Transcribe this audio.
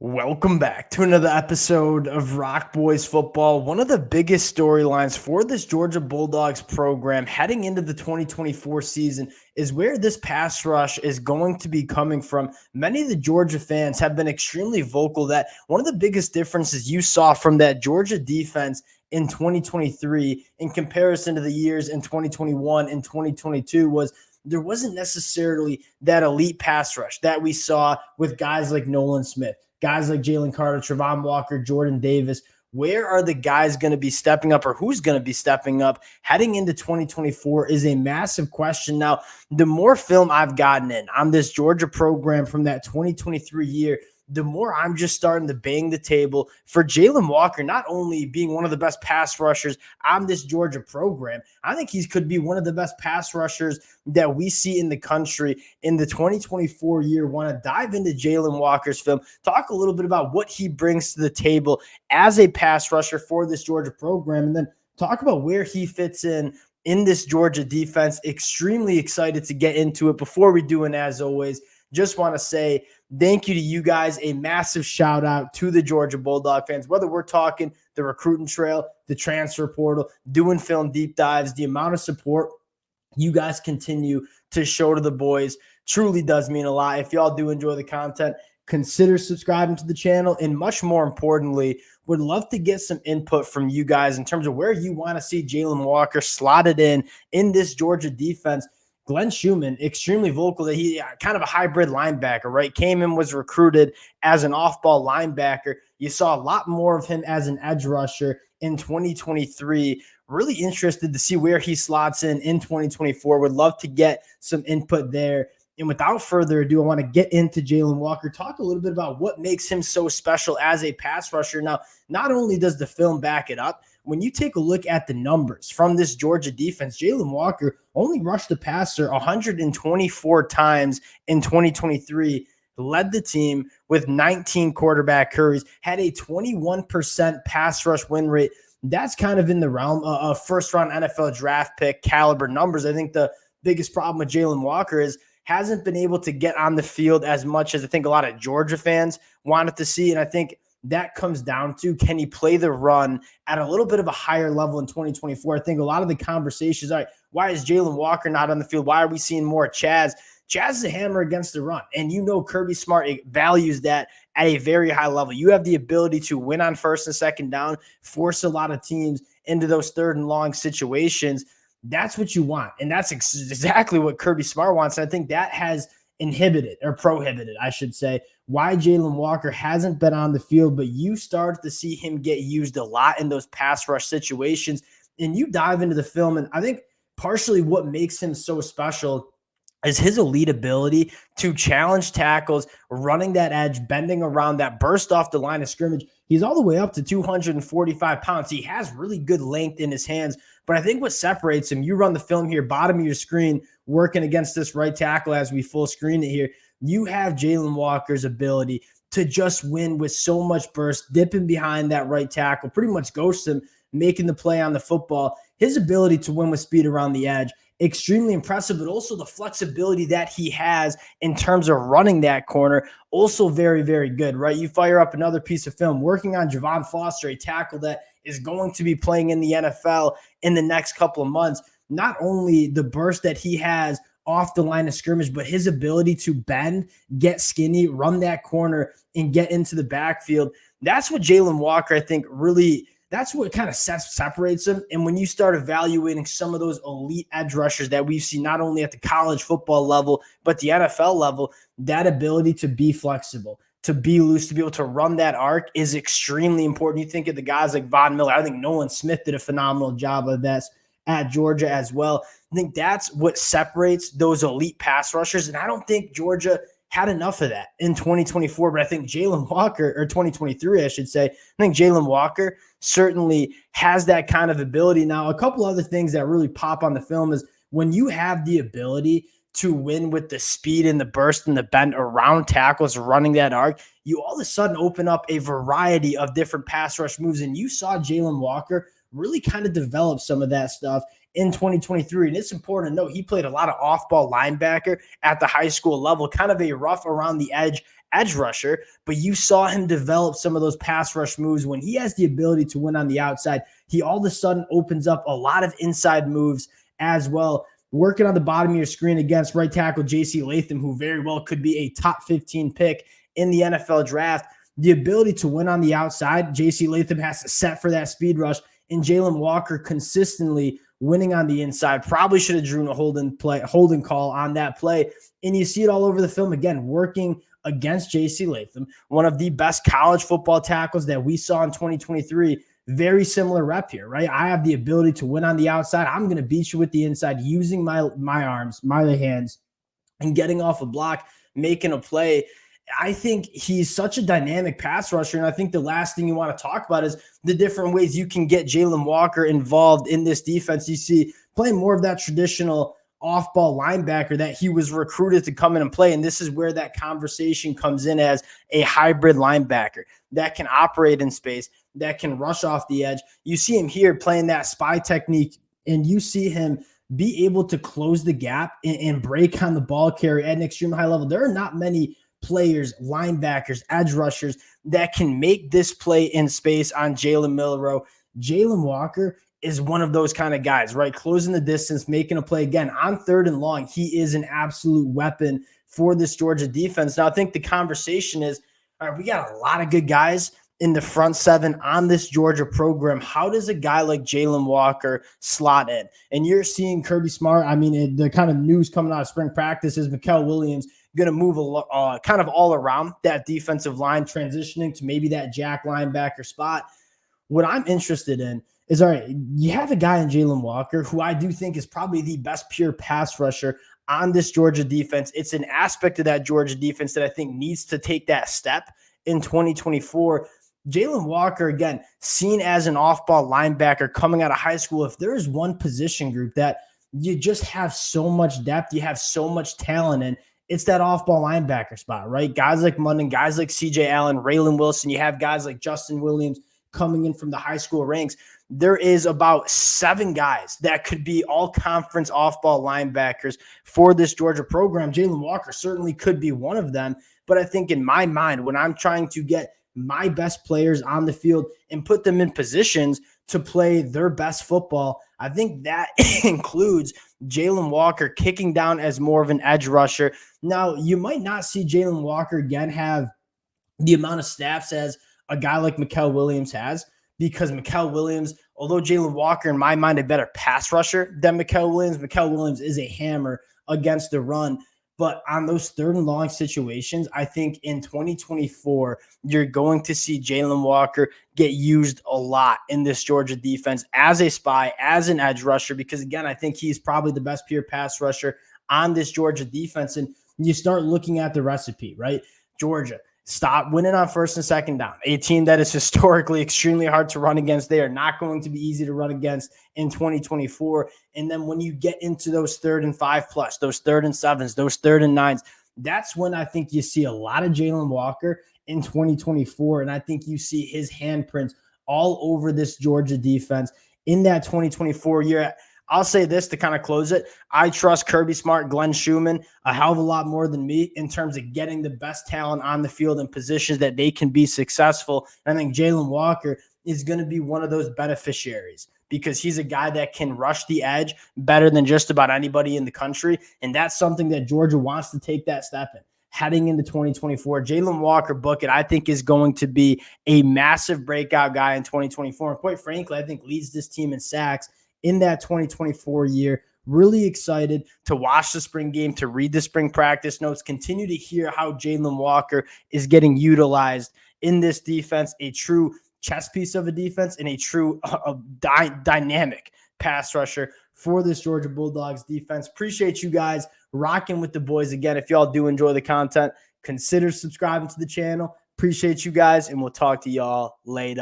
Welcome back to another episode of Rock Boys Football. One of the biggest storylines for this Georgia Bulldogs program heading into the 2024 season is where this pass rush is going to be coming from. Many of the Georgia fans have been extremely vocal that one of the biggest differences you saw from that Georgia defense in 2023 in comparison to the years in 2021 and 2022 was there wasn't necessarily that elite pass rush that we saw with guys like Nolan Smith, guys like Jalen Carter, Jalon Walker, Jordan Davis. Where are the guys going to be stepping up, or who's going to be stepping up heading into 2024 is a massive question. Now, the more film I've gotten in on this Georgia program from that 2023 year, the more I'm just starting to bang the table for Jaylen Walker, not only being one of the best pass rushers on this Georgia program, I think he could be one of the best pass rushers that we see in the country in the 2024 year. Want to dive into Jaylen Walker's film, talk a little bit about what he brings to the table as a pass rusher for this Georgia program, and then talk about where he fits in this Georgia defense. Extremely excited to get into it. Before we do, and as always, just want to say thank you to you guys. A massive shout out to the Georgia Bulldog fans, whether we're talking the recruiting trail, the transfer portal, doing film deep dives, the amount of support you guys continue to show to the boys truly does mean a lot. If y'all do enjoy the content, consider subscribing to the channel, and much more importantly, would love to get some input from you guys in terms of where you want to see Jaylen Walker slotted in this Georgia defense. Glenn Schumann, extremely vocal that he kind of a hybrid linebacker, right? Came in, was recruited as an off-ball linebacker. You saw a lot more of him as an edge rusher in 2023. Really interested to see where he slots in 2024. Would love to get some input there. And without further ado, I want to get into Jaylen Walker, talk a little bit about what makes him so special as a pass rusher. Now, not only does the film back it up, when you take a look at the numbers from this Georgia defense, Jaylen Walker only rushed the passer 124 times in 2023, led the team with 19 quarterback hurries, had a 21% pass rush win rate. That's kind of in the realm of first-round NFL draft pick caliber numbers. I think the biggest problem with Jaylen Walker is hasn't been able to get on the field as much as I think a lot of Georgia fans wanted to see, and I think that comes down to, can he play the run at a little bit of a higher level in 2024? I think a lot of the conversations are, why is Jaylen Walker not on the field? Why are we seeing more Chaz? Chaz is a hammer against the run, and you know Kirby Smart values that at a very high level. You have the ability to win on first and second down, force a lot of teams into those third and long situations. That's what you want, and that's exactly what Kirby Smart wants, and I think that has inhibited, or prohibited, I should say, why Jaylen Walker hasn't been on the field, but you start to see him get used a lot in those pass rush situations. And you dive into the film, and I think partially what makes him so special is his elite ability to challenge tackles, running that edge, bending around that burst off the line of scrimmage. He's all the way up to 245 pounds. He has really good length in his hands, but I think what separates him, you run the film here, bottom of your screen, working against this right tackle as we full screen it here. You have Jaylen Walker's ability to just win with so much burst, dipping behind that right tackle, pretty much ghosts him, making the play on the football. His ability to win with speed around the edge, extremely impressive, but also the flexibility that he has in terms of running that corner, also very, very good, right? You fire up another piece of film, working on Javon Foster, a tackle that is going to be playing in the NFL in the next couple of months. Not only the burst that he has off the line of scrimmage, but his ability to bend, get skinny, run that corner, and get into the backfield. That's what Jaylen Walker, I think, really, that's what kind of separates him. And when you start evaluating some of those elite edge rushers that we've seen not only at the college football level, but the NFL level, that ability to be flexible, to be loose, to be able to run that arc is extremely important. You think of the guys like Von Miller. I think Nolan Smith did a phenomenal job of that at Georgia as well. I think that's what separates those elite pass rushers, and I don't think Georgia had enough of that in 2024, but I think Jaylen Walker, or 2023, I should say, I think Jaylen Walker certainly has that kind of ability. Now, a couple other things that really pop on the film is when you have the ability to win with the speed and the burst and the bend around tackles, running that arc, you all of a sudden open up a variety of different pass rush moves, and you saw Jaylen Walker really kind of develop some of that stuff in 2023. And it's important to note he played a lot of off-ball linebacker at the high school level, kind of a rough around the edge edge rusher, but you saw him develop some of those pass rush moves. When he has the ability to win on the outside, he all of a sudden opens up a lot of inside moves as well. Working on the bottom of your screen against right tackle J.C. Latham, who very well could be a top 15 pick in the NFL draft. The ability to win on the outside, J.C. Latham has to set for that speed rush, and Jaylen Walker consistently winning on the inside. Probably should have drew a holding call on that play. And you see it all over the film again, working against J.C. Latham, one of the best college football tackles that we saw in 2023. Very similar rep here, right? I have the ability to win on the outside. I'm going to beat you with the inside using my arms, my hands, and getting off a block, making a play. I think he's such a dynamic pass rusher, and I think the last thing you want to talk about is the different ways you can get Jaylen Walker involved in this defense. You see playing more of that traditional off-ball linebacker that he was recruited to come in and play, and this is where that conversation comes in as a hybrid linebacker that can operate in space, that can rush off the edge. You see him here playing that spy technique, and you see him be able to close the gap and break on the ball carrier at an extreme high level. There are not many players, linebackers, edge rushers that can make this play in space on Jalen Milroe. Jaylen Walker is one of those kind of guys, right? Closing the distance, making a play again on 3rd and long. He is an absolute weapon for this Georgia defense. Now, I think the conversation is, all right, we got a lot of good guys in the front 7 on this Georgia program. How does a guy like Jaylen Walker slot in? And you're seeing Kirby Smart. I mean, the kind of news coming out of spring practice is Mikael Williams going to move kind of all around that defensive line, transitioning to maybe that jack linebacker spot. What I'm interested in is, all right, you have a guy in Jaylen Walker who I do think is probably the best pure pass rusher on this Georgia defense. It's an aspect of that Georgia defense that I think needs to take that step in 2024. Jaylen Walker, again, seen as an off-ball linebacker coming out of high school. If there is one position group that you just have so much depth, you have so much talent in, it's that off-ball linebacker spot, right? Guys like Munden, guys like C.J. Allen, Raylan Wilson, you have guys like Justin Williams coming in from the high school ranks. There is about 7 guys that could be all-conference off-ball linebackers for this Georgia program. Jaylen Walker certainly could be one of them, but I think in my mind, when I'm trying to get my best players on the field and put them in positions to play their best football, I think that includes Jaylen Walker kicking down as more of an edge rusher. Now, you might not see Jaylen Walker again have the amount of snaps as a guy like Mikael Williams has, because Mikael Williams, although Jaylen Walker, in my mind, a better pass rusher than Mikael Williams is a hammer against the run. But on those 3rd and long situations, I think in 2024, you're going to see Jaylen Walker get used a lot in this Georgia defense as a spy, as an edge rusher, because, again, I think he's probably the best pure pass rusher on this Georgia defense. And you start looking at the recipe, right? Georgia, stop winning on 1st and 2nd down. A team that is historically extremely hard to run against. They are not going to be easy to run against in 2024. And then when you get into those 3rd and 5 plus, those 3rd and 7s, those 3rd and 9s, that's when I think you see a lot of Jaylen Walker in 2024. And I think you see his handprints all over this Georgia defense in that 2024 year. I'll say this to kind of close it. I trust Kirby Smart, Glenn Schumann a hell of a lot more than me in terms of getting the best talent on the field in positions that they can be successful. And I think Jaylen Walker is going to be one of those beneficiaries because he's a guy that can rush the edge better than just about anybody in the country. And that's something that Georgia wants to take that step in. Heading into 2024, Jaylen Walker, book it, I think is going to be a massive breakout guy in 2024. And quite frankly, I think leads this team in sacks in that 2024 year. Really excited to watch the spring game, to read the spring practice notes, continue to hear how Jaylen Walker is getting utilized in this defense, a true chess piece of a defense and a true dynamic pass rusher for this Georgia Bulldogs defense. Appreciate you guys rocking with the boys. Again, if y'all do enjoy the content, consider subscribing to the channel. Appreciate you guys, and we'll talk to y'all later.